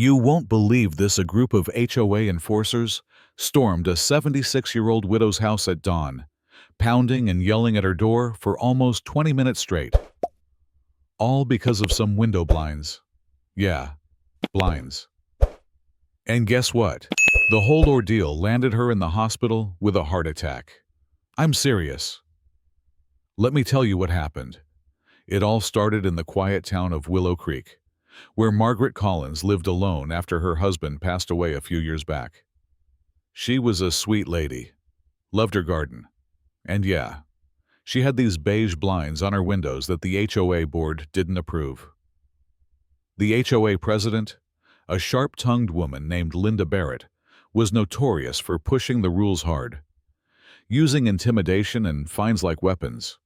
You won't believe this. A group of HOA enforcers stormed a 76-year-old widow's house at dawn, pounding and yelling at her door for almost 20 minutes straight. All because of some window blinds. Yeah, blinds. And guess what? The whole ordeal landed her in the hospital with a heart attack. I'm serious. Let me tell you what happened. It all started in the quiet town of Willow Creek, where Margaret Collins lived alone after her husband passed away a few years back. She was a sweet lady, loved her garden, and yeah, she had these beige blinds on her windows that the HOA board didn't approve. The HOA president, a sharp-tongued woman named Linda Barrett, was notorious for pushing the rules hard. Using intimidation and fines like weapons,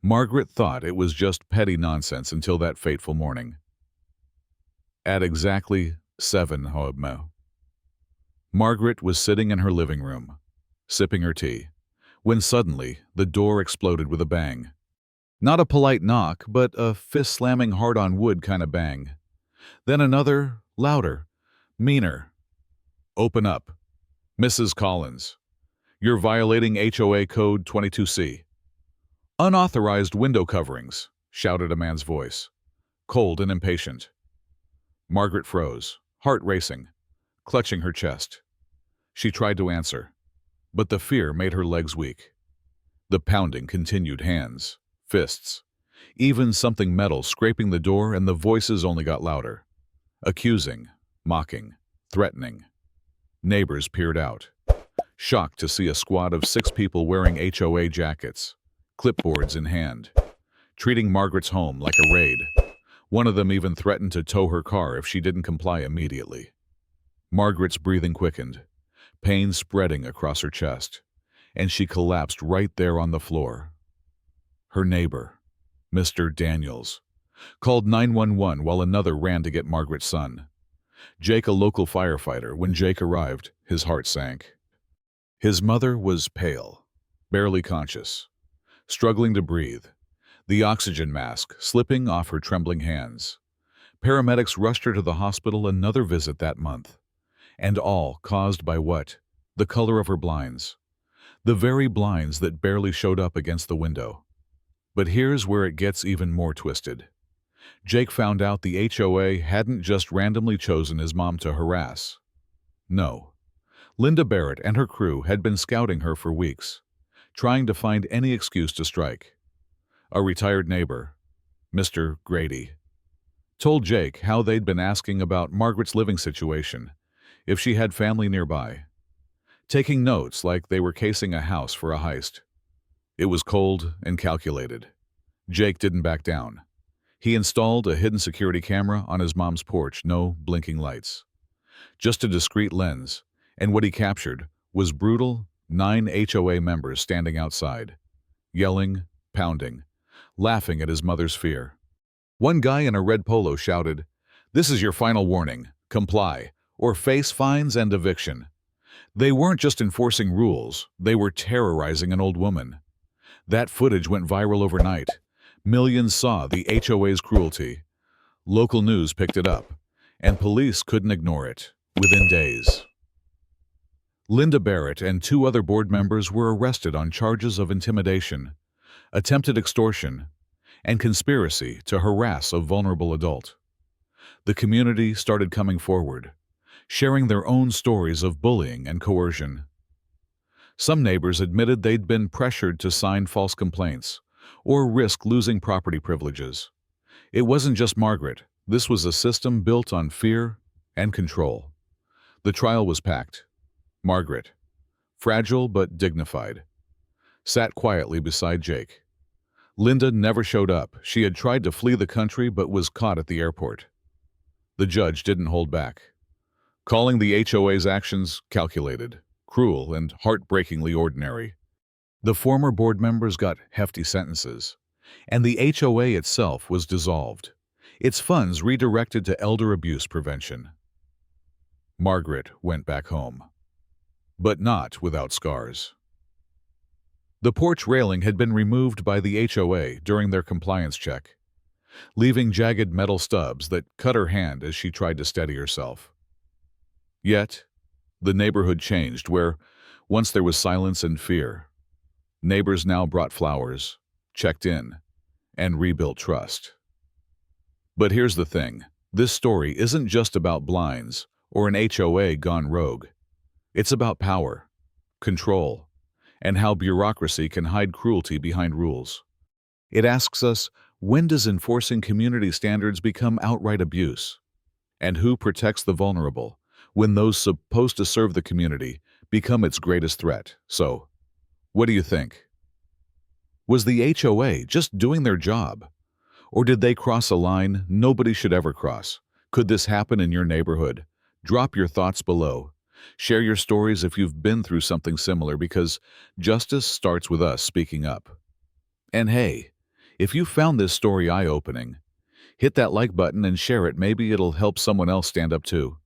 Margaret thought it was just petty nonsense until that fateful morning. At exactly 7 p.m., Margaret was sitting in her living room, sipping her tea, when suddenly the door exploded with a bang. Not a polite knock, but a fist-slamming hard-on-wood kind of bang. Then another, louder, meaner. "Open up. Mrs. Collins. You're violating HOA Code 22C. Unauthorized window coverings," shouted a man's voice, cold and impatient. Margaret froze, heart racing, clutching her chest. She tried to answer, but the fear made her legs weak. The pounding continued, hands, fists, even something metal scraping the door, and the voices only got louder. Accusing, mocking, threatening. Neighbors peered out, shocked to see a squad of 6 people wearing HOA jackets, clipboards in hand, treating Margaret's home like a raid. One of them even threatened to tow her car if she didn't comply immediately. Margaret's breathing quickened, pain spreading across her chest, and she collapsed right there on the floor. Her neighbor, Mr. Daniels, called 911 while another ran to get Margaret's son, Jake, a local firefighter. When Jake arrived, his heart sank. His mother was pale, barely conscious, struggling to breathe, the oxygen mask slipping off her trembling hands. Paramedics rushed her to the hospital, another visit that month. And all caused by what? The color of her blinds. The very blinds that barely showed up against the window. But here's where it gets even more twisted. Jake found out the HOA hadn't just randomly chosen his mom to harass. No. Linda Barrett and her crew had been scouting her for weeks, trying to find any excuse to strike. A retired neighbor, Mr. Grady, told Jake how they'd been asking about Margaret's living situation, if she had family nearby, taking notes like they were casing a house for a heist. It was cold and calculated. Jake didn't back down. He installed a hidden security camera on his mom's porch, no blinking lights. Just a discreet lens, and what he captured was brutal 9 HOA members standing outside, yelling, pounding, laughing at his mother's fear. One guy in a red polo shouted, "This is your final warning. Comply, or face fines and eviction." They weren't just enforcing rules, they were terrorizing an old woman. That footage went viral overnight. Millions saw the HOA's cruelty. Local news picked it up, and police couldn't ignore it within days. Linda Barrett and 2 other board members were arrested on charges of intimidation, attempted extortion, and conspiracy to harass a vulnerable adult. The community started coming forward, sharing their own stories of bullying and coercion. Some neighbors admitted they'd been pressured to sign false complaints or risk losing property privileges. It wasn't just Margaret. This was a system built on fear and control. The trial was packed. Margaret, fragile but dignified, sat quietly beside Jake. Linda never showed up. She had tried to flee the country but was caught at the airport. The judge didn't hold back, calling the HOA's actions calculated, cruel, and heartbreakingly ordinary. The former board members got hefty sentences, and the HOA itself was dissolved, its funds redirected to elder abuse prevention. Margaret went back home, but not without scars. The porch railing had been removed by the HOA during their compliance check, leaving jagged metal stubs that cut her hand as she tried to steady herself. Yet, the neighborhood changed, where once there was silence and fear. Neighbors now brought flowers, checked in, and rebuilt trust. But here's the thing. This story isn't just about blinds or an HOA gone rogue. It's about power, control, and how bureaucracy can hide cruelty behind rules. It asks us, when does enforcing community standards become outright abuse? And who protects the vulnerable when those supposed to serve the community become its greatest threat? So, what do you think? Was the HOA just doing their job? Or did they cross a line nobody should ever cross? Could this happen in your neighborhood? Drop your thoughts below. Share your stories if you've been through something similar, because justice starts with us speaking up. And hey, if you found this story eye-opening, hit that like button and share it. Maybe it'll help someone else stand up too.